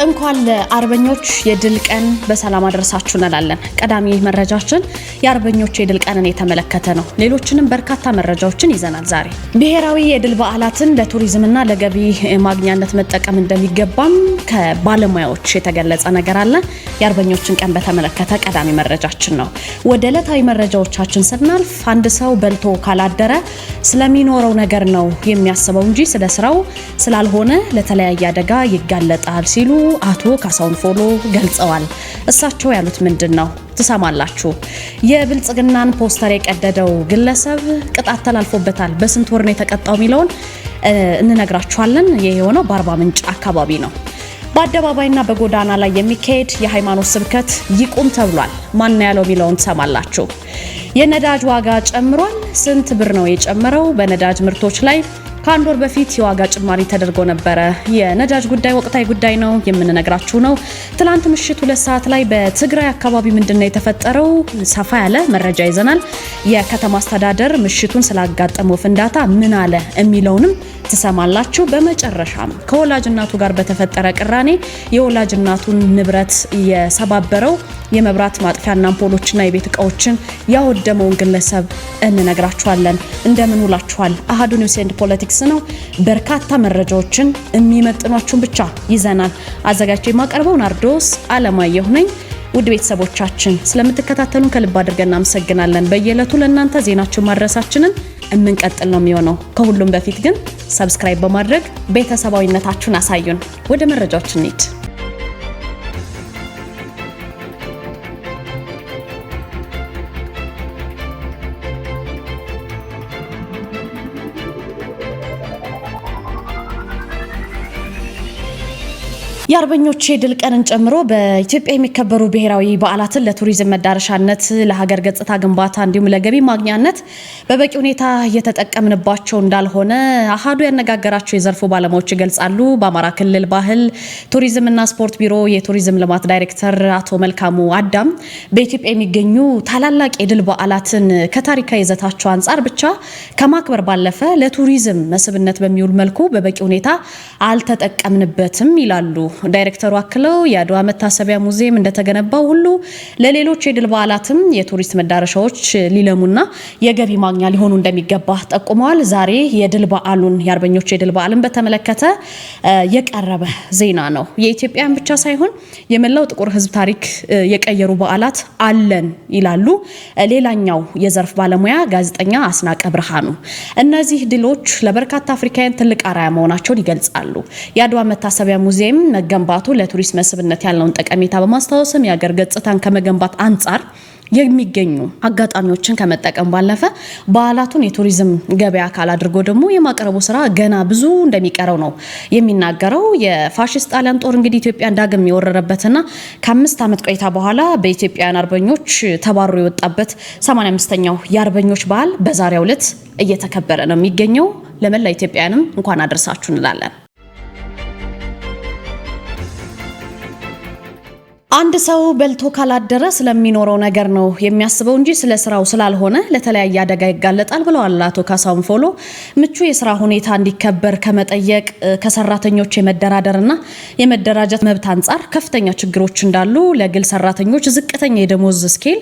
እንኳን ለአርበኞች የድል ቀን በሰላም አደረሳችሁ እንላለን። ቀዳሚ መረጃችን የአርበኞች የድል ቀንን የተመለከተ ነው። ሌሎችንም በርካታ መረጃዎችን ይዘናል። ዛሬ ብሔራዊ የድል በዓላትን ለቱሪዝምና ለገቢ ማግኛነት መጠቀም እንደሚገባም ከባለሙያዎች የተገለጸ ነገር አለ። የአርበኞችን ቀን በተመለከተ ቀዳሚ መረጃችን ነው። ወደ ዕለታዊ መረጃዎቻችን ስናልፍ አንድ ሰው በልቶ ካላደረ ስለሚኖረው ነገር ነው የሚያስበው እንጂ ስለ ስራው ስላልሆነ ለተለያየ አደጋ ይጋለጣል ሲሉ አቶ ካሳሁን ፎሎ ገልጸዋል። እሳቸው ያሉት ምንድነው? ትሰማላችሁ። የብልጽግናን ፖስተር የቀደደው ግለሰብ ቅጣት ተላልፎበታል። በስንት ወር ነው የተቀጣው የሚለውን እንነግራችኋለን። ይሄ የሆነው በአርባ ምንጭ አካባቢ ነው። በአደባባይና በጎዳና ላይ የሚካሄድ የሃይማኖት ስብከት ይቁም ተብሏል። ማን ያለው የሚለውን ትሰማላችሁ። የነዳጅ ዋጋ ጨምሯል። ስንት ብር ነው የጨመረው? በነዳጅ ምርቶች ላይ ከአንድ ወር በፊት የዋጋ ጭማሪ ተደርጎ ነበረ። የነዳጅ ጉዳይ ወቅታዊ ጉዳይ ነው የምንነግራችሁ ነው። ትላንት ምሽት 2 ሰዓት ላይ በትግራይ አካባቢ ምንድነው የተፈጠረው? ሰፋ ያለ መረጃ ይዘናል። የከተማ አስተዳደር ምሽቱን ስላጋጠመው ፍንዳታ ምን አለ የሚለውንም ትሰማላችሁ። በመጨረሻም ከወላጅ እናቱ ጋር በተፈጠረ ቅራኔ የወላጅ እናቱን ንብረት የሰባበረው የመብራት ማጥፊያና አምፖሎችና የቤት እቃዎችን ያወደመውን ግለሰብ እንነግራችኋለን። እንደምን ውላችኋል? አሃዱ ኒውስ ኤንድ ፖለቲክስ ነው። በርካታ መረጃዎችን የሚመጥኗችሁን ብቻ ይዘናል። አዘጋጅቼ የማቀርበው ናርዶስ አለማየሁ ነኝ። ውድ ቤተሰቦቻችን ስለምትከታተሉን ከልብ አድርገን እናመሰግናለን። በየዕለቱ ለእናንተ ዜናችን ማድረሳችንን የምንቀጥል ነው የሚሆነው። ከሁሉም በፊት ግን ሰብስክራይብ በማድረግ ቤተሰባዊነታችሁን አሳዩን። ወደ መረጃዎች እንሂድ። የአርበኞች የድል ቀንን ጨምሮ በኢትዮጵያ የሚከበሩ ብሔራዊ በዓላትን ለቱሪዝም መዳረሻነት፣ ለሀገር ገጽታ ግንባታ እንዲሁም ለገቢ ማግኛነት በበቂ ሁኔታ እየተጠቀምንባቸው እንዳልሆነ አሃዱ ያነጋገራቸው የዘርፉ ባለሙያዎች ይገልጻሉ። በአማራ ክልል ባህል ቱሪዝምና ስፖርት ቢሮ የቱሪዝም ልማት ዳይሬክተር አቶ መልካሙ አዳም በኢትዮጵያ የሚገኙ ታላላቅ የድል በዓላትን ከታሪካዊ ይዘታቸው አንጻር ብቻ ከማክበር ባለፈ ለቱሪዝም መስህብነት በሚውል መልኩ በበቂ ሁኔታ አልተጠቀምንበትም ይላሉ። ዳይሬክተሩ አክለው የአድዋ መታሰቢያ ሙዚየም እንደተገነባው ሁሉ ለሌሎች የድል በዓላትም የቱሪስት መዳረሻዎች ሊለሙና የገቢ ማግኛ ሊሆኑ እንደሚገባ ጠቁመዋል። ዛሬ የድል በዓሉን የአርበኞች የድል በዓልን በተመለከተ የቀረበ ዜና ነው። የኢትዮጵያን ብቻ ሳይሆን የመላው ጥቁር ሕዝብ ታሪክ የቀየሩ በዓላት አለን ይላሉ ሌላኛው የዘርፍ ባለሙያ ጋዜጠኛ አስናቀ ብርሃኑ። እነዚህ ድሎች ለበርካታ አፍሪካውያን ትልቅ አርአያ መሆናቸውን ይገልጻሉ። የአድዋ መታሰቢያ ሙዚየም መገንባቱ ለቱሪስት መስህብነት ያለውን ጠቀሜታ በማስታወስም የሀገር ገጽታን ከመገንባት አንጻር የሚገኙ አጋጣሚዎችን ከመጠቀም ባለፈ በዓላቱን የቱሪዝም ገበያ አካል አድርጎ ደግሞ የማቅረቡ ስራ ገና ብዙ እንደሚቀረው ነው የሚናገረው። የፋሺስት ጣሊያን ጦር እንግዲህ ኢትዮጵያን ዳግም የወረረበትና ከ5 ዓመት ቆይታ በኋላ በኢትዮጵያውያን አርበኞች ተባሮ የወጣበት 85ኛው የአርበኞች በዓል በዛሬው ዕለት እየተከበረ ነው የሚገኘው። ለመላ ኢትዮጵያውያንም እንኳን አደረሳችሁ እንላለን። አንድ ሰው በልቶ ካላደረ ስለሚኖረው ነገር ነው የሚያስበው እንጂ ስለ ስራው ስላልሆነ ለተለያየ አደጋ ይጋለጣል ብለዋል አቶ ካሳሁን ፎሎ። ምቹ የስራ ሁኔታ እንዲከበር ከመጠየቅ ከሰራተኞች የመደራደርና የመደራጀት መብት አንጻር ከፍተኛ ችግሮች እንዳሉ፣ ለግል ሰራተኞች ዝቅተኛ የደሞዝ ስኬል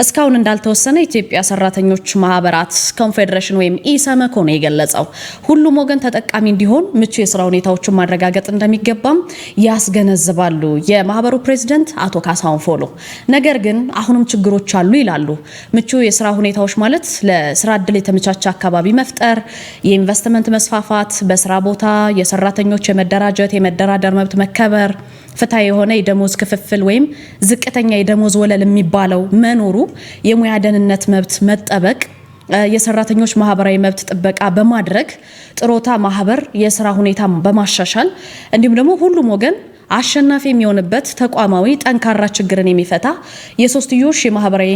እስካሁን እንዳልተወሰነ ኢትዮጵያ ሰራተኞች ማህበራት ኮንፌዴሬሽን ወይም ኢሰመኮ ነው የገለጸው። ሁሉም ወገን ተጠቃሚ እንዲሆን ምቹ የስራ ሁኔታዎችን ማረጋገጥ እንደሚገባም ያስገነዝባሉ የማህበሩ ፕሬዝዳንት አቶ ካሳሁን ፎሎ። ነገር ግን አሁንም ችግሮች አሉ ይላሉ። ምቹ የስራ ሁኔታዎች ማለት ለስራ እድል የተመቻቸ አካባቢ መፍጠር፣ የኢንቨስትመንት መስፋፋት፣ በስራ ቦታ የሰራተኞች የመደራጀት የመደራደር መብት መከበር፣ ፍትሃዊ የሆነ የደሞዝ ክፍፍል ወይም ዝቅተኛ የደሞዝ ወለል የሚባለው መኖሩ፣ የሙያ ደህንነት መብት መጠበቅ፣ የሰራተኞች ማህበራዊ መብት ጥበቃ በማድረግ ጥሮታ ማህበር የስራ ሁኔታ በማሻሻል እንዲሁም ደግሞ ሁሉም ወገን አሸናፊ የሚሆንበት ተቋማዊ ጠንካራ ችግርን የሚፈታ የሶስትዮሽ የማህበራዊ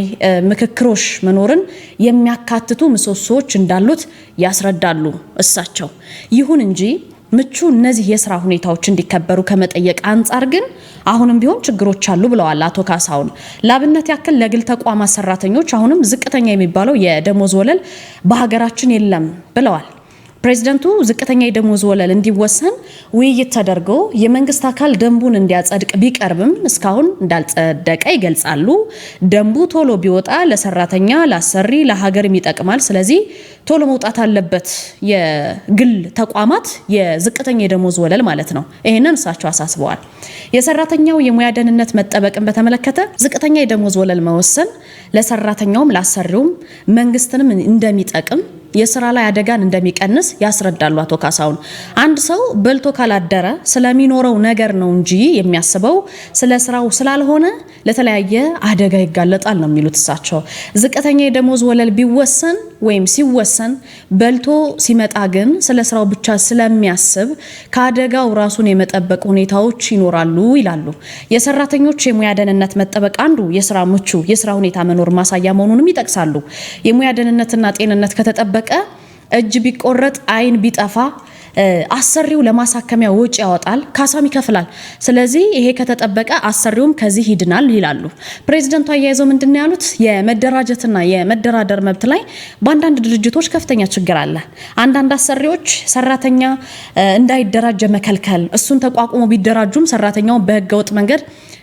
ምክክሮች መኖርን የሚያካትቱ ምሰሶዎች እንዳሉት ያስረዳሉ እሳቸው። ይሁን እንጂ ምቹ እነዚህ የስራ ሁኔታዎች እንዲከበሩ ከመጠየቅ አንጻር ግን አሁንም ቢሆን ችግሮች አሉ ብለዋል አቶ ካሳሁን። ላብነት ያክል ለግል ተቋማት ሰራተኞች አሁንም ዝቅተኛ የሚባለው የደሞዝ ወለል በሀገራችን የለም ብለዋል። ፕሬዝዳንቱ ዝቅተኛ የደሞዝ ወለል እንዲወሰን ውይይት ተደርጎ የመንግስት አካል ደንቡን እንዲያጸድቅ ቢቀርብም እስካሁን እንዳልጸደቀ ይገልጻሉ። ደንቡ ቶሎ ቢወጣ ለሰራተኛ፣ ለአሰሪ፣ ለሀገርም ይጠቅማል። ስለዚህ ቶሎ መውጣት አለበት የግል ተቋማት የዝቅተኛ የደሞዝ ወለል ማለት ነው። ይሄንን እሳቸው አሳስበዋል። የሰራተኛው የሙያ ደህንነት መጠበቅን በተመለከተ ዝቅተኛ የደሞዝ ወለል መወሰን ለሰራተኛውም ለአሰሪውም መንግስትንም እንደሚጠቅም የስራ ላይ አደጋን እንደሚቀንስ ያስረዳሉ አቶ ካሳሁን። አንድ ሰው በልቶ ካላደረ ስለሚኖረው ነገር ነው እንጂ የሚያስበው ስለ ስራው ስላልሆነ ለተለያየ አደጋ ይጋለጣል ነው የሚሉት እሳቸው። ዝቅተኛ የደሞዝ ወለል ቢወሰን ወይም ሲወሰን በልቶ ሲመጣ ግን ስለ ስራው ብቻ ስለሚያስብ ከአደጋው ራሱን የመጠበቅ ሁኔታዎች ይኖራሉ ይላሉ። የሰራተኞች የሙያ ደህንነት መጠበቅ አንዱ የስራ ምቹ የስራ ሁኔታ መኖር ማሳያ መሆኑንም ይጠቅሳሉ። የሙያ ደህንነትና ጤንነት ከተጠበቀ እጅ ቢቆረጥ አይን ቢጠፋ አሰሪው ለማሳከሚያ ወጪ ያወጣል፣ ካሳም ይከፍላል። ስለዚህ ይሄ ከተጠበቀ አሰሪውም ከዚህ ይድናል ይላሉ። ፕሬዝዳንቱ አያይዘው ምንድን ነው ያሉት? የመደራጀትና የመደራደር መብት ላይ በአንዳንድ ድርጅቶች ከፍተኛ ችግር አለ። አንዳንድ አሰሪዎች ሰራተኛ እንዳይደራጀ መከልከል፣ እሱን ተቋቁሞ ቢደራጁም ሰራተኛውን በህገወጥ መንገድ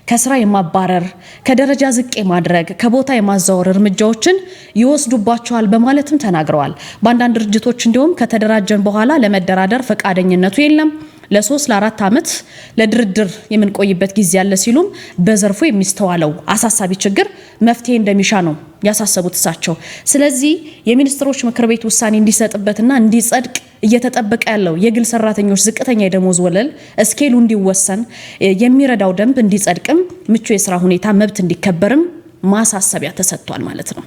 ከስራ የማባረር፣ ከደረጃ ዝቅ የማድረግ፣ ከቦታ የማዛወር እርምጃዎችን ይወስዱባቸዋል በማለትም ተናግረዋል። በአንዳንድ ድርጅቶች እንዲሁም ከተደራጀን በኋላ ለመደራደር ፈቃደኝነቱ የለም፣ ለ3 ለ4 ዓመት ለድርድር የምንቆይበት ጊዜ ያለ ሲሉም በዘርፉ የሚስተዋለው አሳሳቢ ችግር መፍትሄ እንደሚሻ ነው ያሳሰቡት እሳቸው። ስለዚህ የሚኒስትሮች ምክር ቤት ውሳኔ እንዲሰጥበትና እንዲጸድቅ እየተጠበቀ ያለው የግል ሰራተኞች ዝቅተኛ የደሞዝ ወለል እስኬሉ እንዲወሰን የሚረዳው ደንብ እንዲጸድቅም ምቹ የስራ ሁኔታ መብት እንዲከበርም ማሳሰቢያ ተሰጥቷል ማለት ነው።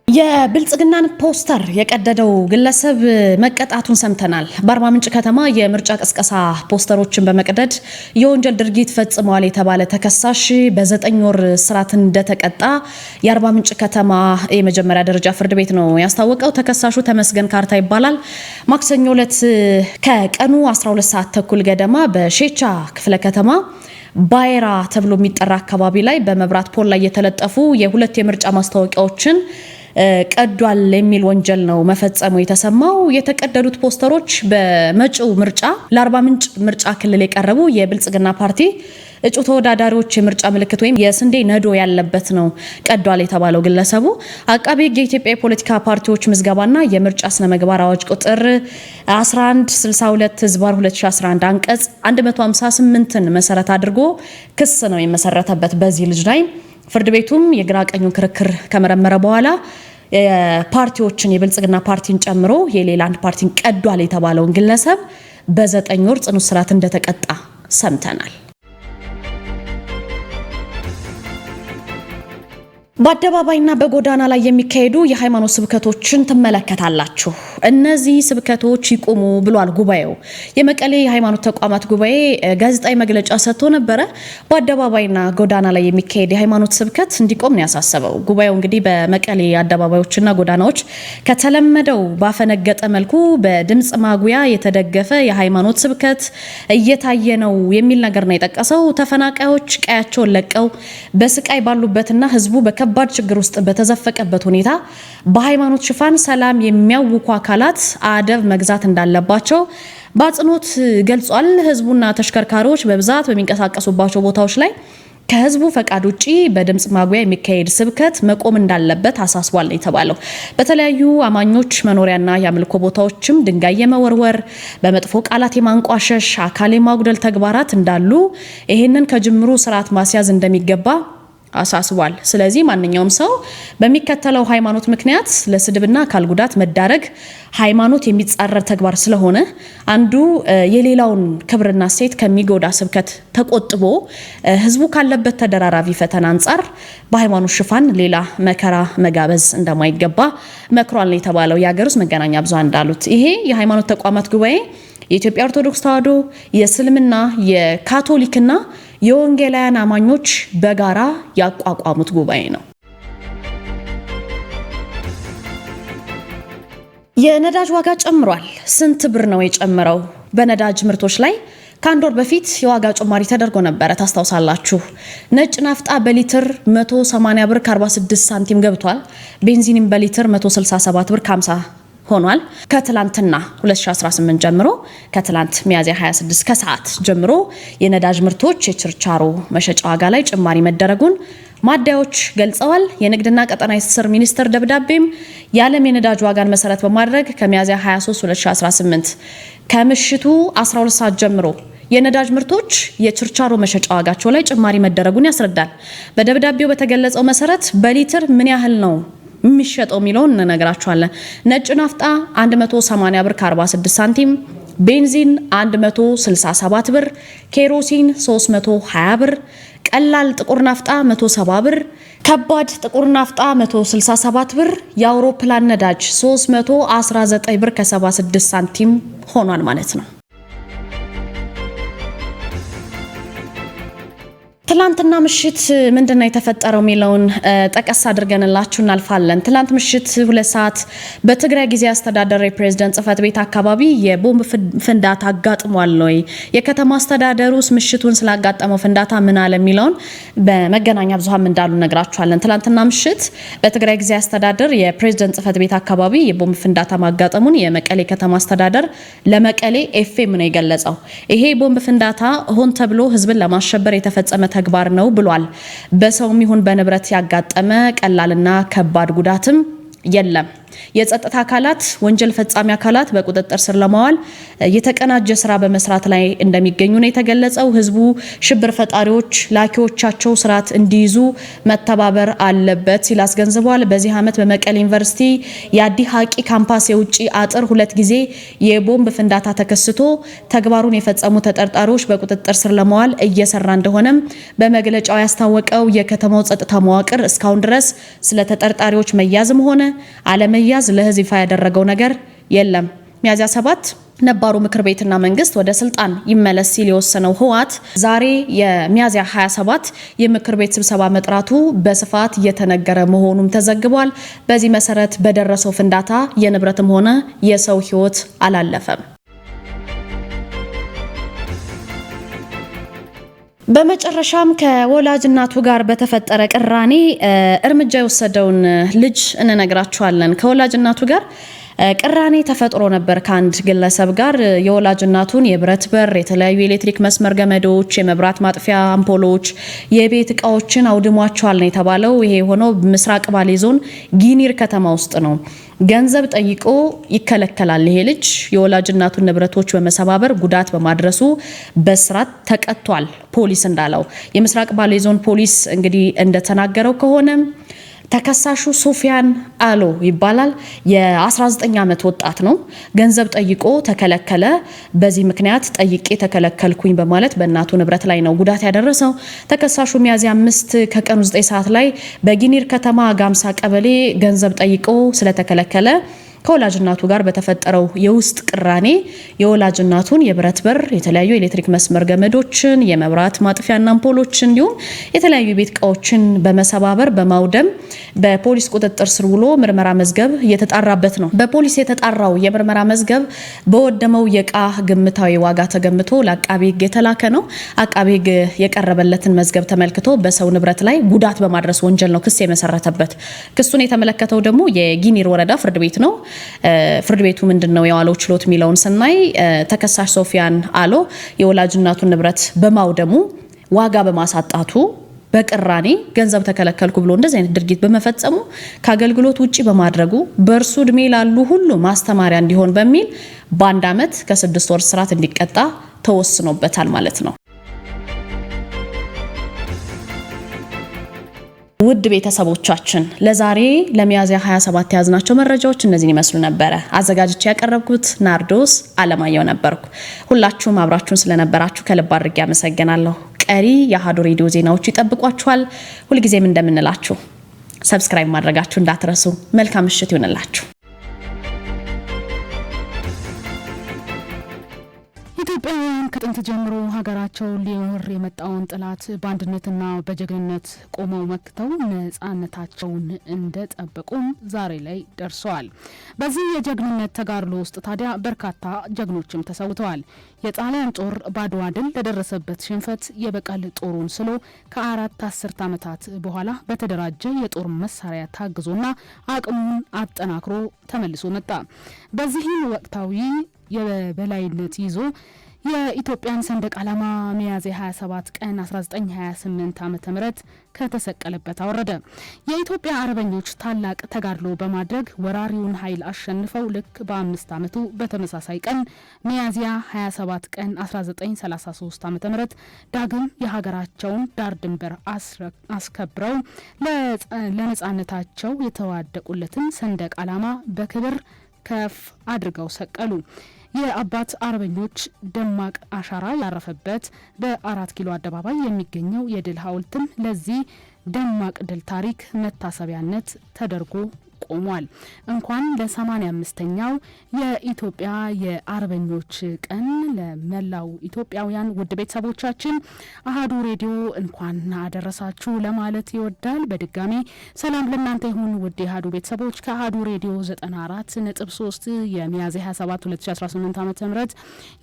የብልጽግናን ፖስተር የቀደደው ግለሰብ መቀጣቱን ሰምተናል። በአርባ ምንጭ ከተማ የምርጫ ቅስቀሳ ፖስተሮችን በመቅደድ የወንጀል ድርጊት ፈጽመዋል የተባለ ተከሳሽ በ9 ወር እስራት እንደተቀጣ የአርባ ምንጭ ከተማ የመጀመሪያ ደረጃ ፍርድ ቤት ነው ያስታወቀው። ተከሳሹ ተመስገን ካርታ ይባላል። ማክሰኞ ዕለት ከቀኑ 12 ሰዓት ተኩል ገደማ በሼቻ ክፍለ ከተማ ባይራ ተብሎ የሚጠራ አካባቢ ላይ በመብራት ፖል ላይ የተለጠፉ የሁለት የምርጫ ማስታወቂያዎችን ቀዷል የሚል ወንጀል ነው መፈጸሙ የተሰማው። የተቀደዱት ፖስተሮች በመጪው ምርጫ ለአርባ ምንጭ ምርጫ ክልል የቀረቡ የብልጽግና ፓርቲ እጩ ተወዳዳሪዎች የምርጫ ምልክት ወይም የስንዴ ነዶ ያለበት ነው ቀዷል የተባለው ግለሰቡ። አቃቤ ሕግ የኢትዮጵያ የፖለቲካ ፓርቲዎች ምዝገባና የምርጫ ስነ ምግባር አዋጅ ቁጥር 1162/2011 አንቀጽ 158ን መሰረት አድርጎ ክስ ነው የመሰረተበት በዚህ ልጅ ላይ። ፍርድ ቤቱም የግራ ቀኙን ክርክር ከመረመረ በኋላ ፓርቲዎችን የብልጽግና ፓርቲን ጨምሮ የሌላ አንድ ፓርቲን ቀዷል የተባለውን ግለሰብ በ9 ወር ጽኑ እስራት እንደተቀጣ ሰምተናል። በአደባባይና በጎዳና ላይ የሚካሄዱ የሃይማኖት ስብከቶችን ትመለከታላችሁ። እነዚህ ስብከቶች ይቁሙ ብሏል ጉባኤው። የመቀሌ የሃይማኖት ተቋማት ጉባኤ ጋዜጣዊ መግለጫ ሰጥቶ ነበረ። በአደባባይና ጎዳና ላይ የሚካሄድ የሃይማኖት ስብከት እንዲቆም ነው ያሳሰበው። ጉባኤው እንግዲህ በመቀሌ አደባባዮችና ጎዳናዎች ከተለመደው ባፈነገጠ መልኩ በድምጽ ማጉያ የተደገፈ የሃይማኖት ስብከት እየታየ ነው የሚል ነገር ነው የጠቀሰው። ተፈናቃዮች ቀያቸውን ለቀው በስቃይ ባሉበትና ህዝቡ ከባድ ችግር ውስጥ በተዘፈቀበት ሁኔታ በሃይማኖት ሽፋን ሰላም የሚያውኩ አካላት አደብ መግዛት እንዳለባቸው በአጽንኦት ገልጿል። ህዝቡና ተሽከርካሪዎች በብዛት በሚንቀሳቀሱባቸው ቦታዎች ላይ ከህዝቡ ፈቃድ ውጪ በድምጽ ማጉያ የሚካሄድ ስብከት መቆም እንዳለበት አሳስቧል የተባለው። በተለያዩ አማኞች መኖሪያና የአምልኮ ቦታዎችም ድንጋይ የመወርወር፣ በመጥፎ ቃላት የማንቋሸሽ፣ አካል የማጉደል ተግባራት እንዳሉ ይህንን ከጅምሩ ስርዓት ማስያዝ እንደሚገባ አሳስቧል። ስለዚህ ማንኛውም ሰው በሚከተለው ሃይማኖት ምክንያት ለስድብና አካል ጉዳት መዳረግ ሃይማኖት የሚጻረር ተግባር ስለሆነ አንዱ የሌላውን ክብርና ሴት ከሚጎዳ ስብከት ተቆጥቦ ህዝቡ ካለበት ተደራራቢ ፈተና አንጻር በሃይማኖት ሽፋን ሌላ መከራ መጋበዝ እንደማይገባ መክሯል የተባለው የሀገር ውስጥ መገናኛ ብዙሃን እንዳሉት ይሄ የሃይማኖት ተቋማት ጉባኤ የኢትዮጵያ ኦርቶዶክስ ተዋሕዶ፣ የእስልምና፣ የካቶሊክና የወንጌላውያን አማኞች በጋራ ያቋቋሙት ጉባኤ ነው። የነዳጅ ዋጋ ጨምሯል። ስንት ብር ነው የጨመረው? በነዳጅ ምርቶች ላይ ከአንድ ወር በፊት የዋጋ ጭማሪ ተደርጎ ነበር ታስታውሳላችሁ። ነጭ ናፍጣ በሊትር 180 ብር ከ46 ሳንቲም ገብቷል። ቤንዚንም በሊትር 167 ብር ከ50 ሆኗል። ከትላንትና 2018 ጀምሮ ከትላንት ሚያዝያ 26 ከሰዓት ጀምሮ የነዳጅ ምርቶች የችርቻሮ መሸጫ ዋጋ ላይ ጭማሪ መደረጉን ማደያዎች ገልጸዋል። የንግድና ቀጠናዊ ትስስር ሚኒስቴር ደብዳቤም የዓለም የነዳጅ ዋጋን መሰረት በማድረግ ከሚያዝያ 23 2018 ከምሽቱ 12 ሰዓት ጀምሮ የነዳጅ ምርቶች የችርቻሮ መሸጫ ዋጋቸው ላይ ጭማሪ መደረጉን ያስረዳል። በደብዳቤው በተገለጸው መሰረት በሊትር ምን ያህል ነው የሚሸጠው የሚለውን እንነግራችኋለን። ነጭ ናፍጣ 180 ብር ከ46 ሳንቲም፣ ቤንዚን 167 ብር፣ ኬሮሲን 320 ብር፣ ቀላል ጥቁር ናፍጣ 170 ብር፣ ከባድ ጥቁር ናፍጣ 167 ብር፣ የአውሮፕላን ነዳጅ 319 ብር ከ76 ሳንቲም ሆኗል ማለት ነው። ትላንትና ምሽት ምንድነው የተፈጠረው የሚለውን ጠቀስ አድርገንላችሁ እናልፋለን። ትላንት ምሽት 2 ሰዓት በትግራይ ጊዜያዊ አስተዳደር የፕሬዝዳንት ጽህፈት ቤት አካባቢ የቦምብ ፍንዳታ አጋጥሟል ወይ፣ የከተማ አስተዳደሩስ ምሽቱን ስላጋጠመው ፍንዳታ ምን አለ የሚለውን በመገናኛ ብዙሃን እንዳሉ ነግራችኋለን። ትላንትና ምሽት በትግራይ ጊዜያዊ አስተዳደር የፕሬዝዳንት ጽህፈት ቤት አካባቢ የቦምብ ፍንዳታ ማጋጠሙን የመቀሌ ከተማ አስተዳደር ለመቀሌ ኤፍኤም ነው የገለጸው። ይሄ ቦምብ ፍንዳታ ሆን ተብሎ ህዝብን ለማሸበር የተፈጸመ ተግባር ነው ብሏል። በሰውም ይሁን በንብረት ያጋጠመ ቀላልና ከባድ ጉዳትም የለም። የጸጥታ አካላት ወንጀል ፈጻሚ አካላት በቁጥጥር ስር ለማዋል የተቀናጀ ስራ በመስራት ላይ እንደሚገኙ ነው የተገለጸው። ህዝቡ ሽብር ፈጣሪዎች ላኪዎቻቸው ስርዓት እንዲይዙ መተባበር አለበት ሲል አስገንዝቧል። በዚህ ዓመት በመቀሌ ዩኒቨርሲቲ የአዲ ሀቂ ካምፓስ የውጪ አጥር 2 ጊዜ የቦምብ ፍንዳታ ተከስቶ ተግባሩን የፈጸሙ ተጠርጣሪዎች በቁጥጥር ስር ለማዋል እየሰራ እንደሆነም በመግለጫው ያስታወቀው የከተማው ጸጥታ መዋቅር እስካሁን ድረስ ስለ ተጠርጣሪዎች መያዝም ሆነ አለመያዝ ለህዝብ ይፋ ያደረገው ነገር የለም። ሚያዝያ 7 ነባሩ ምክር ቤትና መንግስት ወደ ስልጣን ይመለስ ሲል የወሰነው ህወሓት ዛሬ የሚያዝያ 27 የምክር ቤት ስብሰባ መጥራቱ በስፋት እየተነገረ መሆኑም ተዘግቧል። በዚህ መሰረት በደረሰው ፍንዳታ የንብረትም ሆነ የሰው ህይወት አላለፈም። በመጨረሻም ከወላጅ እናቱ ጋር በተፈጠረ ቅራኔ እርምጃ የወሰደውን ልጅ እንነግራችኋለን። ከወላጅ እናቱ ጋር ቅራኔ ተፈጥሮ ነበር ከአንድ ግለሰብ ጋር። የወላጅ እናቱን የብረት በር፣ የተለያዩ የኤሌክትሪክ መስመር ገመዶች፣ የመብራት ማጥፊያ አምፖሎች፣ የቤት እቃዎችን አውድሟቸዋል ነው የተባለው። ይሄ የሆነው ምስራቅ ባሌ ዞን ጊኒር ከተማ ውስጥ ነው። ገንዘብ ጠይቆ ይከለከላል። ይሄ ልጅ የወላጅ እናቱን ንብረቶች በመሰባበር ጉዳት በማድረሱ በስራት ተቀጥቷል። ፖሊስ እንዳለው የምስራቅ ባሌ ዞን ፖሊስ እንግዲህ እንደተናገረው ከሆነ ተከሳሹ ሶፊያን አሎ ይባላል። የ19 ዓመት ወጣት ነው። ገንዘብ ጠይቆ ተከለከለ። በዚህ ምክንያት ጠይቄ ተከለከልኩኝ በማለት በእናቱ ንብረት ላይ ነው ጉዳት ያደረሰው። ተከሳሹ ሚያዝያ 5 ከቀኑ 9 ሰዓት ላይ በጊኒር ከተማ ጋምሳ ቀበሌ ገንዘብ ጠይቆ ስለተከለከለ ከወላጅ እናቱ ጋር በተፈጠረው የውስጥ ቅራኔ የወላጅ እናቱን የብረት በር፣ የተለያዩ ኤሌክትሪክ መስመር ገመዶችን፣ የመብራት ማጥፊያና አምፖሎችን እንዲሁም የተለያዩ ቤት እቃዎችን በመሰባበር በማውደም በፖሊስ ቁጥጥር ስር ውሎ ምርመራ መዝገብ እየተጣራበት ነው። በፖሊስ የተጣራው የምርመራ መዝገብ በወደመው የእቃ ግምታዊ ዋጋ ተገምቶ ለአቃቤ ሕግ የተላከ ነው። አቃቤ ሕግ የቀረበለትን መዝገብ ተመልክቶ በሰው ንብረት ላይ ጉዳት በማድረስ ወንጀል ነው ክስ የመሰረተበት። ክሱን የተመለከተው ደግሞ የጊኒር ወረዳ ፍርድ ቤት ነው። ፍርድ ቤቱ ምንድነው የዋለው ችሎት የሚለውን ስናይ ተከሳሽ ሶፊያን አሎ የወላጅ እናቱን ንብረት በማውደሙ ዋጋ በማሳጣቱ በቅራኔ ገንዘብ ተከለከልኩ ብሎ እንደዚህ አይነት ድርጊት በመፈጸሙ ከአገልግሎት ውጪ በማድረጉ በእርሱ እድሜ ላሉ ሁሉ ማስተማሪያ እንዲሆን በሚል በ1 ዓመት ከ6 ወር እስራት እንዲቀጣ ተወስኖበታል ማለት ነው። ውድ ቤተሰቦቻችን ለዛሬ ለሚያዝያ 27 ያዝናቸው መረጃዎች እነዚህን ይመስሉ ነበረ። አዘጋጅቼ ያቀረብኩት ናርዶስ አለማየሁ ነበርኩ። ሁላችሁም አብራችሁን ስለነበራችሁ ከልብ አድርጌ አመሰግናለሁ። ቀሪ የአሃዱ ሬዲዮ ዜናዎች ይጠብቋችኋል። ሁልጊዜም እንደምንላችሁ ሰብስክራይብ ማድረጋችሁ እንዳትረሱ። መልካም ምሽት ይሁንላችሁ። ኢትዮጵያውያን ከጥንት ጀምሮ ሀገራቸውን ሊወር የመጣውን ጠላት በአንድነትና በጀግንነት ቆመው መክተው ነጻነታቸውን እንደጠበቁም ዛሬ ላይ ደርሰዋል። በዚህ የጀግንነት ተጋድሎ ውስጥ ታዲያ በርካታ ጀግኖችም ተሰውተዋል። የጣሊያን ጦር በአድዋ ድል ለደረሰበት ሽንፈት የበቀል ጦሩን ስሎ ከ4 አስርት ዓመታት በኋላ በተደራጀ የጦር መሳሪያ ታግዞና አቅሙን አጠናክሮ ተመልሶ መጣ። በዚህም ወቅታዊ የበላይነት ይዞ የኢትዮጵያን ሰንደቅ ዓላማ ሚያዝያ 27 ቀን 1928 ዓ.ም ከተሰቀለበት አወረደ። የኢትዮጵያ አርበኞች ታላቅ ተጋድሎ በማድረግ ወራሪውን ኃይል አሸንፈው ልክ በ5 ዓመቱ በተመሳሳይ ቀን ሚያዝያ 27 ቀን 1933 ዓ.ም ዳግም የሀገራቸውን ዳር ድንበር አስከብረው ለነጻነታቸው የተዋደቁለትን ሰንደቅ ዓላማ በክብር ከፍ አድርገው ሰቀሉ። የአባት አርበኞች ደማቅ አሻራ ያረፈበት በ4 ኪሎ አደባባይ የሚገኘው የድል ሐውልትም ለዚህ ደማቅ ድል ታሪክ መታሰቢያነት ተደርጎ ቆሟል። እንኳን ለ85ኛው የኢትዮጵያ የአርበኞች ቀን ለመላው ኢትዮጵያውያን ውድ ቤተሰቦቻችን አሃዱ ሬዲዮ እንኳን አደረሳችሁ ለማለት ይወዳል። በድጋሚ ሰላም ለእናንተ ይሁን ውድ የአሃዱ ቤተሰቦች። ከአሃዱ ሬዲዮ 94.3 የሚያዝያ 27 2018 ዓ.ም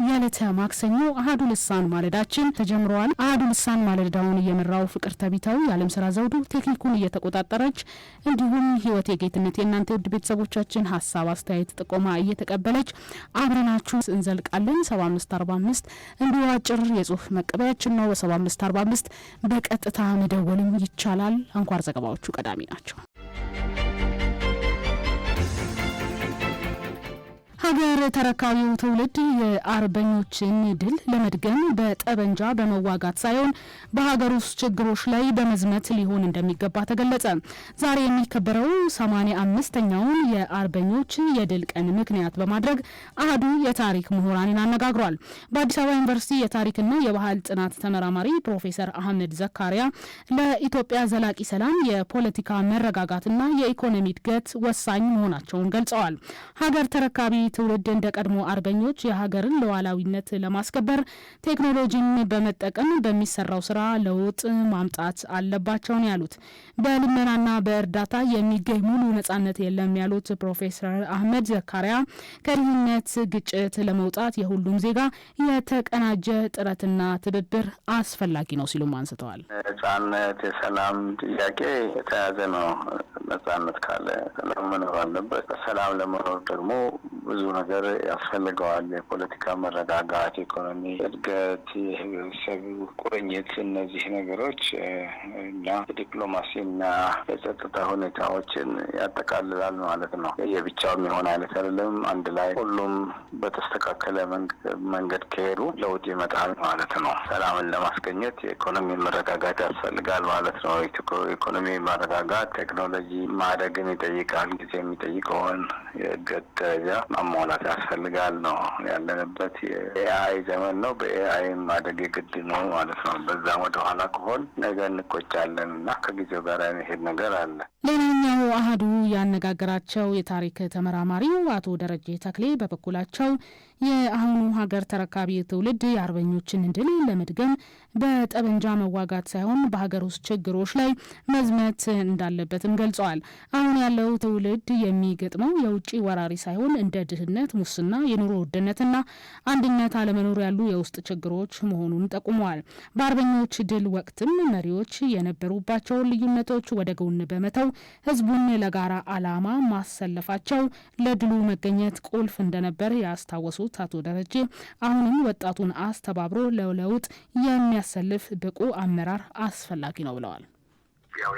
የዕለተ ማክሰኞ አሃዱ ልሳን ማለዳችን ተጀምሯል። አሃዱ ልሳን ማለዳውን እየመራው ፍቅር ተቢተው የዓለም ስራ ዘውዱ ቴክኒኩን እየተቆጣጠረች እንዲሁም ህይወት የጌትነት የእናንተ ውድ ቤተሰቦቻችን ሀሳብ አስተያየት ጥቆማ እየተቀበለች አብረናችሁ እንዘልቃለን። 7545 እንዲሁ አጭር የጽሁፍ መቀበያችን ነው። በ7545 በቀጥታ መደወልም ይቻላል። አንኳር ዘገባዎቹ ቀዳሚ ናቸው። ሀገር ተረካቢው ትውልድ የአርበኞችን ድል ለመድገም በጠበንጃ በመዋጋት ሳይሆን በሀገር ውስጥ ችግሮች ላይ በመዝመት ሊሆን እንደሚገባ ተገለጸ። ዛሬ የሚከበረው 85ኛውን የአርበኞች የድል ቀን ምክንያት በማድረግ አሃዱ የታሪክ ምሁራንን አነጋግሯል። በአዲስ አበባ ዩኒቨርሲቲ የታሪክና የባህል ጥናት ተመራማሪ ፕሮፌሰር አህመድ ዘካሪያ ለኢትዮጵያ ዘላቂ ሰላም፣ የፖለቲካ መረጋጋትና የኢኮኖሚ እድገት ወሳኝ መሆናቸውን ገልጸዋል። ሀገር ተረካቢ ትውልድ እንደ ቀድሞ አርበኞች የሀገርን ሉዓላዊነት ለማስከበር ቴክኖሎጂን በመጠቀም በሚሰራው ስራ ለውጥ ማምጣት አለባቸው ነው ያሉት። በልመናና በእርዳታ የሚገኝ ሙሉ ነጻነት የለም ያሉት ፕሮፌሰር አህመድ ዘካሪያ ከድህነት ግጭት ለመውጣት የሁሉም ዜጋ የተቀናጀ ጥረትና ትብብር አስፈላጊ ነው ሲሉም አንስተዋል። ነጻነት የሰላም ጥያቄ የተያዘ ነው። ነጻነት ካለ ሰላም መኖር አለበት። ሰላም ለመኖር ደግሞ ብዙ ነገር ያስፈልገዋል። የፖለቲካ መረጋጋት፣ ኢኮኖሚ እድገት፣ የህብረተሰብ ቁርኝት፣ እነዚህ ነገሮች እና ዲፕሎማሲና የጸጥታ ሁኔታዎችን ያጠቃልላል ማለት ነው። የብቻው የሚሆን አይነት አይደለም። አንድ ላይ ሁሉም በተስተካከለ መንገድ ከሄዱ ለውጥ ይመጣል ማለት ነው። ሰላምን ለማስገኘት የኢኮኖሚ መረጋጋት ያስፈልጋል ማለት ነው። ኢኮኖሚ መረጋጋት ቴክኖሎጂ ማደግን ይጠይቃል። ጊዜ የሚጠይቀውን የእድገት ደረጃ ማሟላት ያስፈልጋል ነው። ያለንበት የኤአይ ዘመን ነው። በኤአይ ማደግ ግድ ነው ማለት ነው። በዛ ወደ ኋላ ከሆን ነገ እንቆጫለን እና ከጊዜው ጋር የሚሄድ ነገር አለ። ሌላኛው አሃዱ ያነጋገራቸው የታሪክ ተመራማሪው አቶ ደረጀ ተክሌ በበኩላቸው የአሁኑ ሀገር ተረካቢ ትውልድ የአርበኞችን ድል ለመድገም በጠበንጃ መዋጋት ሳይሆን በሀገር ውስጥ ችግሮች ላይ መዝመት እንዳለበትም ገልጸዋል። አሁን ያለው ትውልድ የሚገጥመው የውጭ ወራሪ ሳይሆን እንደ ድህነት፣ ሙስና፣ የኑሮ ውድነትና አንድነት አለመኖር ያሉ የውስጥ ችግሮች መሆኑን ጠቁመዋል። በአርበኞች ድል ወቅትም መሪዎች የነበሩባቸውን ልዩነቶች ወደ ጎን በመተው ህዝቡን ለጋራ ዓላማ ማሰለፋቸው ለድሉ መገኘት ቁልፍ እንደነበር ያስታወሱት አቶ ደረጀ አሁንም ወጣቱን አስተባብሮ ለለውጥ የሚያሰልፍ ብቁ አመራር አስፈላጊ ነው ብለዋል።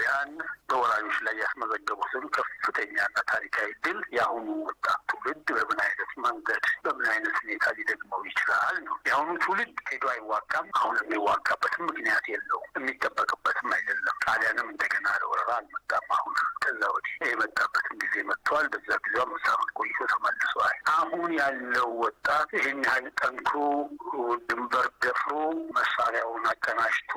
ያን በወራሪዎች ላይ ያስመዘገቡትን ከፍተኛና ታሪካዊ ድል የአሁኑ ወጣት ትውልድ በምን አይነት መንገድ በምን አይነት ሁኔታ ሊደግመው ይችላል ነው። የአሁኑ ትውልድ ሄዶ አይዋጋም። አሁን የሚዋጋበትም ምክንያት የለውም፣ የሚጠበቅበትም አይደለም። ጣሊያንም እንደገና ለወረራ አልመጣም። አሁን ከዛ ወዲህ የመጣበትም ጊዜ መጥቷል። በዛ ጊዜ መሳፍንት ቆይቶ ተመልሷል። አሁን ያለው ወጣት ይህን ያህል ጠንክሮ ድንበር ደፍሮ መሳሪያውን አቀናጅቶ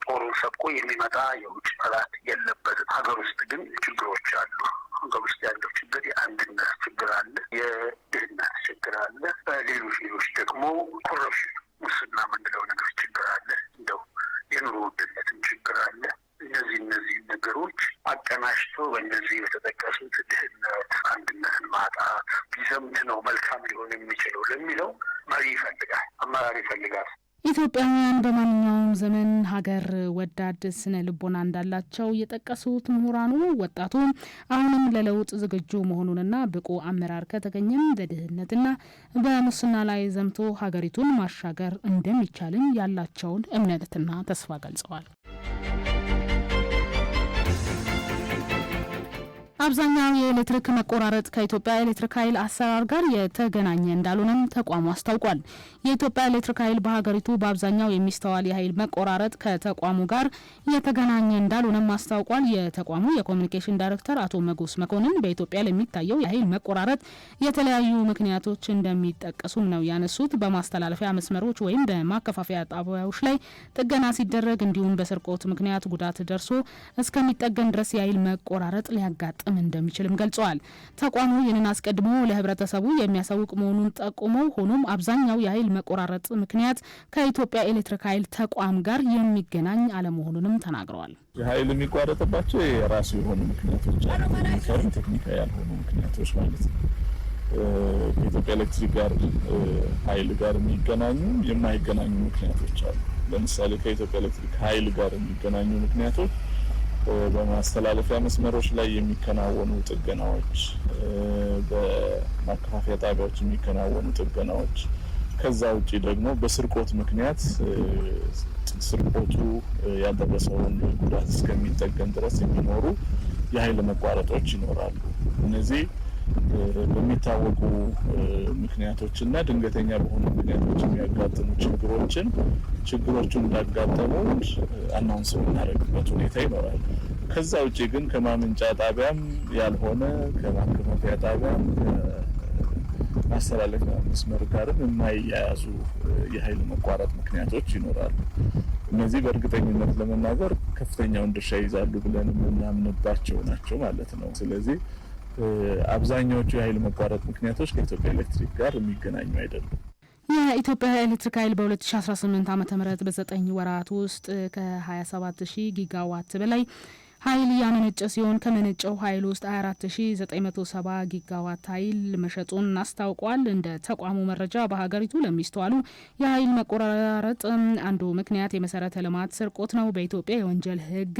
ጦሩን ሰብቆ የሚመጣ የውጭ ጠላት የለበትም። ሀገር ውስጥ ግን ችግሮች አሉ። ሀገር ውስጥ ያለው ችግር የአንድነት ችግር አለ፣ የድህነት ችግር አለ፣ ሌሎች ደግሞ ኮረፕሽን ሙስና የምንለው ነገር ችግር አለ፣ እንደው የኑሮ ውድነትም ችግር አለ። እነዚህ ነገሮች አቀናጅቶ በእነዚህ የተጠቀሱት ድህነት፣ አንድነትን ማጣት ቢዘምት ነው መልካም ሊሆን የሚችለው ለሚለው መሪ ይፈልጋል፣ አመራር ይፈልጋል። ኢትዮጵያውያን በማንኛውም ዘመን ሀገር ወዳድ ስነ ልቦና እንዳላቸው የጠቀሱት ምሁራኑ ወጣቱ አሁንም ለለውጥ ዝግጁ መሆኑንና ብቁ አመራር ከተገኘም በድህነትና በሙስና ላይ ዘምቶ ሀገሪቱን ማሻገር እንደሚቻልም ያላቸውን እምነትና ተስፋ ገልጸዋል። አብዛኛው የኤሌክትሪክ መቆራረጥ ከኢትዮጵያ ኤሌክትሪክ ኃይል አሰራር ጋር የተገናኘ እንዳልሆነም ተቋሙ አስታውቋል። የኢትዮጵያ ኤሌክትሪክ ኃይል በሀገሪቱ በአብዛኛው የሚስተዋል የኃይል መቆራረጥ ከተቋሙ ጋር የተገናኘ እንዳልሆነም አስታውቋል። የተቋሙ የኮሚኒኬሽን ዳይሬክተር አቶ መጎስ መኮንን በኢትዮጵያ ለሚታየው የኃይል መቆራረጥ የተለያዩ ምክንያቶች እንደሚጠቀሱም ነው ያነሱት። በማስተላለፊያ መስመሮች ወይም በማከፋፈያ ጣቢያዎች ላይ ጥገና ሲደረግ እንዲሁም በስርቆት ምክንያት ጉዳት ደርሶ እስከሚጠገን ድረስ የኃይል መቆራረጥ ሊያጋጥም እንደሚችልም ገልጸዋል። ተቋሙ ይህንን አስቀድሞ ለህብረተሰቡ የሚያሳውቅ መሆኑን ጠቁመው ሆኖም አብዛኛው የኃይል መቆራረጥ ምክንያት ከኢትዮጵያ ኤሌክትሪክ ኃይል ተቋም ጋር የሚገናኝ አለመሆኑንም ተናግረዋል። የኃይል የሚቋረጥባቸው የራሱ የሆኑ ምክንያቶች አሉ። ቴክኒካዊ ያልሆኑ ምክንያቶች ማለት ነው። ከኢትዮጵያ ኤሌክትሪክ ጋር ኃይል ጋር የሚገናኙ የማይገናኙ ምክንያቶች አሉ። ለምሳሌ ከኢትዮጵያ ኤሌክትሪክ ኃይል ጋር የሚገናኙ ምክንያቶች በማስተላለፊያ መስመሮች ላይ የሚከናወኑ ጥገናዎች፣ በማከፋፈያ ጣቢያዎች የሚከናወኑ ጥገናዎች፣ ከዛ ውጪ ደግሞ በስርቆት ምክንያት ስርቆቱ ያደረሰውን ጉዳት እስከሚጠገን ድረስ የሚኖሩ የኃይል መቋረጦች ይኖራሉ። እነዚህ በሚታወቁ ምክንያቶችና ድንገተኛ በሆኑ ምክንያቶች የሚያጋጥሙ ችግሮቹን እንዳጋጠሙ አናውንስ የምናደርግበት ሁኔታ ይኖራል። ከዛ ውጪ ግን ከማመንጫ ጣቢያም ያልሆነ ከማከፋፈያ ጣቢያም ማስተላለፊያ መስመር ጋርም የማይያያዙ የኃይል መቋረጥ ምክንያቶች ይኖራሉ። እነዚህ በእርግጠኝነት ለመናገር ከፍተኛውን ድርሻ ይዛሉ ብለን የምናምንባቸው ናቸው ማለት ነው። ስለዚህ አብዛኛዎቹ የኃይል መቋረጥ ምክንያቶች ከኢትዮጵያ ኤሌክትሪክ ጋር የሚገናኙ አይደሉም። የኢትዮጵያ ኤሌክትሪክ ኃይል በ2018 ዓ.ም በ9 ወራት ውስጥ ከ27000 ጊጋዋት በላይ ኃይል ያመነጨ ሲሆን ከመነጨው ኃይል ውስጥ 24970 ጊጋዋት ኃይል መሸጡን አስታውቋል። እንደ ተቋሙ መረጃ በሀገሪቱ ለሚስተዋሉ የኃይል መቆራረጥ አንዱ ምክንያት የመሰረተ ልማት ስርቆት ነው። በኢትዮጵያ የወንጀል ሕግ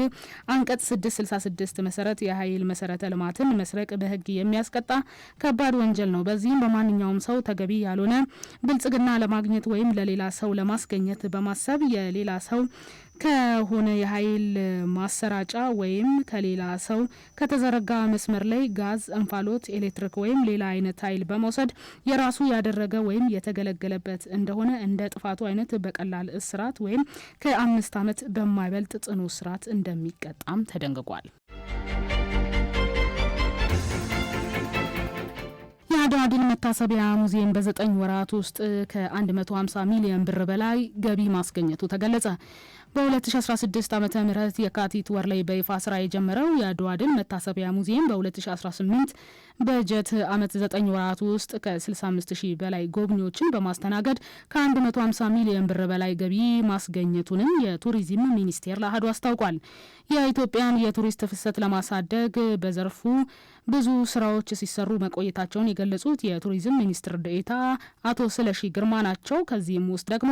አንቀጽ 666 መሰረት የኃይል መሰረተ ልማትን መስረቅ በሕግ የሚያስቀጣ ከባድ ወንጀል ነው። በዚህም በማንኛውም ሰው ተገቢ ያልሆነ ብልጽግና ለማግኘት ወይም ለሌላ ሰው ለማስገኘት በማሰብ የሌላ ሰው ከሆነ የኃይል ማሰራጫ ወይም ከሌላ ሰው ከተዘረጋ መስመር ላይ ጋዝ፣ እንፋሎት፣ ኤሌክትሪክ ወይም ሌላ አይነት ኃይል በመውሰድ የራሱ ያደረገ ወይም የተገለገለበት እንደሆነ እንደ ጥፋቱ አይነት በቀላል እስራት ወይም ከ5 ዓመት በማይበልጥ ጽኑ እስራት እንደሚቀጣም ተደንግጓል። የአድዋ ድል መታሰቢያ ሙዚየም በ9 ወራት ውስጥ ከ150 ሚሊዮን ብር በላይ ገቢ ማስገኘቱ ተገለጸ። በ2016 ዓመተ ምህረት የካቲት ወር ላይ በይፋ ስራ የጀመረው የአድዋ ድል መታሰቢያ ሙዚየም በ2018 በጀት ዓመት 9 ወራት ውስጥ ከ65000 በላይ ጎብኚዎችን በማስተናገድ ከ150 ሚሊዮን ብር በላይ ገቢ ማስገኘቱንም የቱሪዝም ሚኒስቴር ለአህዱ አስታውቋል። የኢትዮጵያን የቱሪስት ፍሰት ለማሳደግ በዘርፉ ብዙ ስራዎች ሲሰሩ መቆየታቸውን የገለጹት የቱሪዝም ሚኒስትር ዴኤታ አቶ ስለሺ ግርማ ናቸው። ከዚህም ውስጥ ደግሞ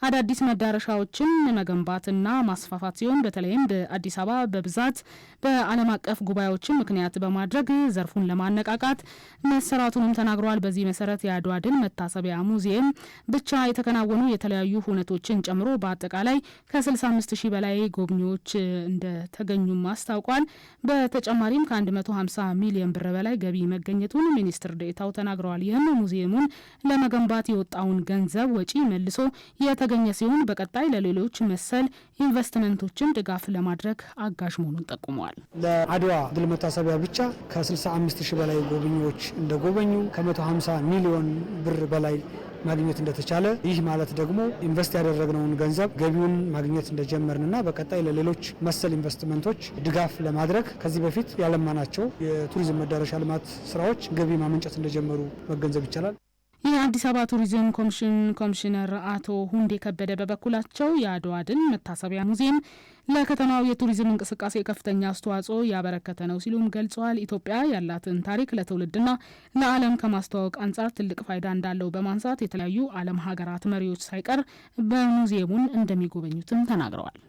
አዳዲስ መዳረሻዎችን መገንባትና ማስፋፋት ሲሆን በተለይም በአዲስ አበባ በብዛት በዓለም አቀፍ ጉባኤዎችን ምክንያት በማድረግ ዘርፉን ለማነቃቃት መሰራቱንም ተናግረዋል። በዚህ መሰረት የአድዋ ድል መታሰቢያ ሙዚየም ብቻ የተከናወኑ የተለያዩ ሁነቶችን ጨምሮ በአጠቃላይ ከ65000 በላይ ጎብኚዎች እንደተገኙም አስታውቋል። በተጨማሪም ከ150 ሚሊዮን ብር በላይ ገቢ መገኘቱን ሚኒስትር ዴኤታው ተናግረዋል። ይህም ሙዚየሙን ለመገንባት የወጣውን ገንዘብ ወጪ መልሶ የተገኘ ሲሆን በቀጣይ ለሌሎች መሰል ኢንቨስትመንቶችን ድጋፍ ለማድረግ አጋዥ መሆኑን ጠቁመዋል። ለአድዋ ድል መታሰቢያ ብቻ ከ65000 በላይ ጎብኚዎች እንደጎበኙ ከ150 ሚሊዮን ብር በላይ ማግኘት እንደተቻለ፣ ይህ ማለት ደግሞ ኢንቨስት ያደረግነውን ገንዘብ ገቢውን ማግኘት እንደጀመርንና በቀጣይ ለሌሎች መሰል ኢንቨስትመንቶች ድጋፍ ለማድረግ ከዚህ በፊት ያለማናቸው የቱሪዝም መዳረሻ ልማት ስራዎች ገቢ ማመንጨት እንደጀመሩ መገንዘብ ይቻላል። የአዲስ አበባ ቱሪዝም ኮሚሽን ኮሚሽነር አቶ ሁንዴ ከበደ በበኩላቸው የአድዋ ድል መታሰቢያ ሙዚየም ለከተማው የቱሪዝም እንቅስቃሴ ከፍተኛ አስተዋጽኦ ያበረከተ ነው ሲሉም ገልጸዋል። ኢትዮጵያ ያላትን ታሪክ ለትውልድና ለዓለም ከማስተዋወቅ አንጻር ትልቅ ፋይዳ እንዳለው በማንሳት የተለያዩ ዓለም ሀገራት መሪዎች ሳይቀር በሙዚየሙን እንደሚጎበኙትም ተናግረዋል።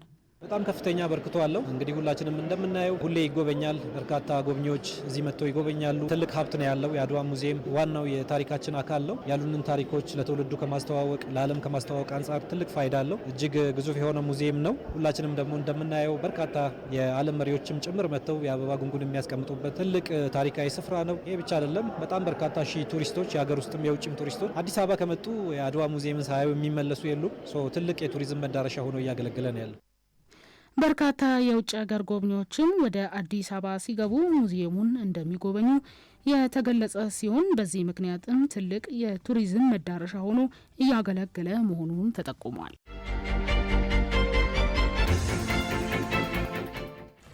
በጣም ከፍተኛ በርክቶ አለው። እንግዲህ ሁላችንም እንደምናየው ሁሌ ይጎበኛል። በርካታ ጎብኚዎች እዚህ መጥተው ይጎበኛሉ። ትልቅ ሀብት ነው ያለው። የአድዋ ሙዚየም ዋናው የታሪካችን አካል ነው። ያሉንን ታሪኮች ለትውልዱ ከማስተዋወቅ ለዓለም ከማስተዋወቅ አንጻር ትልቅ ፋይዳ አለው። እጅግ ግዙፍ የሆነ ሙዚየም ነው። ሁላችንም ደግሞ እንደምናየው በርካታ የዓለም መሪዎችም ጭምር መጥተው የአበባ ጉንጉን የሚያስቀምጡበት ትልቅ ታሪካዊ ስፍራ ነው። ይህ ብቻ አይደለም። በጣም በርካታ ሺህ ቱሪስቶች የሀገር ውስጥም የውጭም ቱሪስቶች አዲስ አበባ ከመጡ የአድዋ ሙዚየምን ሳያዩ የሚመለሱ የሉም። ትልቅ የቱሪዝም መዳረሻ ሆኖ እያገለገለ ነው ያለው። በርካታ የውጭ ሀገር ጎብኚዎችም ወደ አዲስ አበባ ሲገቡ ሙዚየሙን እንደሚጎበኙ የተገለጸ ሲሆን በዚህ ምክንያትም ትልቅ የቱሪዝም መዳረሻ ሆኖ እያገለገለ መሆኑን ተጠቁሟል።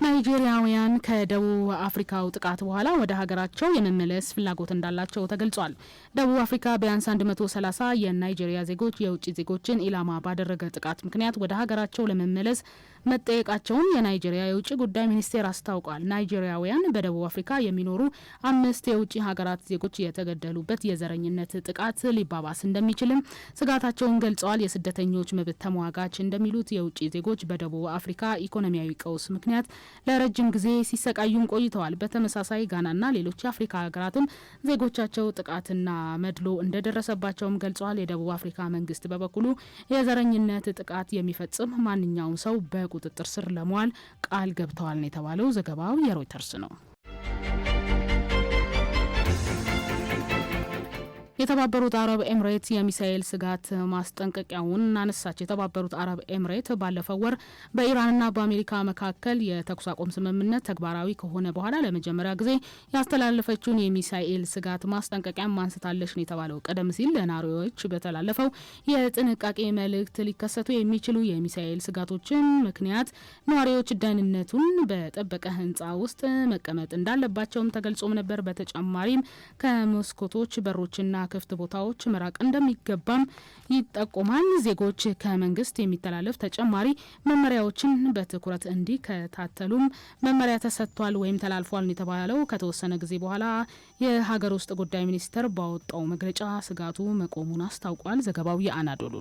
ናይጄሪያውያን ከደቡብ አፍሪካው ጥቃት በኋላ ወደ ሀገራቸው የመመለስ ፍላጎት እንዳላቸው ተገልጿል። ደቡብ አፍሪካ ቢያንስ 130 የናይጄሪያ ዜጎች የውጭ ዜጎችን ኢላማ ባደረገ ጥቃት ምክንያት ወደ ሀገራቸው ለመመለስ መጠየቃቸውን የናይጄሪያ የውጭ ጉዳይ ሚኒስቴር አስታውቋል። ናይጄሪያውያን በደቡብ አፍሪካ የሚኖሩ 5 የውጭ ሀገራት ዜጎች የተገደሉበት የዘረኝነት ጥቃት ሊባባስ እንደሚችልም ስጋታቸውን ገልጸዋል። የስደተኞች መብት ተሟጋች እንደሚሉት የውጭ ዜጎች በደቡብ አፍሪካ ኢኮኖሚያዊ ቀውስ ምክንያት ለረጅም ጊዜ ሲሰቃዩም ቆይተዋል። በተመሳሳይ ጋናና ሌሎች የአፍሪካ ሀገራትም ዜጎቻቸው ጥቃትና መድሎ እንደደረሰባቸውም ገልጸዋል። የደቡብ አፍሪካ መንግስት በበኩሉ የዘረኝነት ጥቃት የሚፈጽም ማንኛውም ሰው በቁጥጥር ስር ለመዋል ቃል ገብተዋል ነው የተባለው። ዘገባው የሮይተርስ ነው። የተባበሩት አረብ ኤምሬት የሚሳኤል ስጋት ማስጠንቀቂያውን አነሳች። የተባበሩት አረብ ኤምሬት ባለፈው ወር በኢራንና በአሜሪካ መካከል የተኩስ አቁም ስምምነት ተግባራዊ ከሆነ በኋላ ለመጀመሪያ ጊዜ ያስተላለፈችውን የሚሳኤል ስጋት ማስጠንቀቂያ ማንስታለች ነው የተባለው። ቀደም ሲል ለነዋሪዎች በተላለፈው የጥንቃቄ መልእክት ሊከሰቱ የሚችሉ የሚሳኤል ስጋቶችን ምክንያት ነዋሪዎች ደህንነቱን በጠበቀ ህንፃ ውስጥ መቀመጥ እንዳለባቸውም ተገልጾም ነበር። በተጨማሪም ከመስኮቶች በሮችና ክፍት ቦታዎች መራቅ እንደሚገባም ይጠቁማል። ዜጎች ከመንግስት የሚተላለፍ ተጨማሪ መመሪያዎችን በትኩረት እንዲከታተሉም መመሪያ ተሰጥቷል ወይም ተላልፏል ነው የተባለው። ከተወሰነ ጊዜ በኋላ የሀገር ውስጥ ጉዳይ ሚኒስቴር ባወጣው መግለጫ ስጋቱ መቆሙን አስታውቋል። ዘገባው የአናዶሉ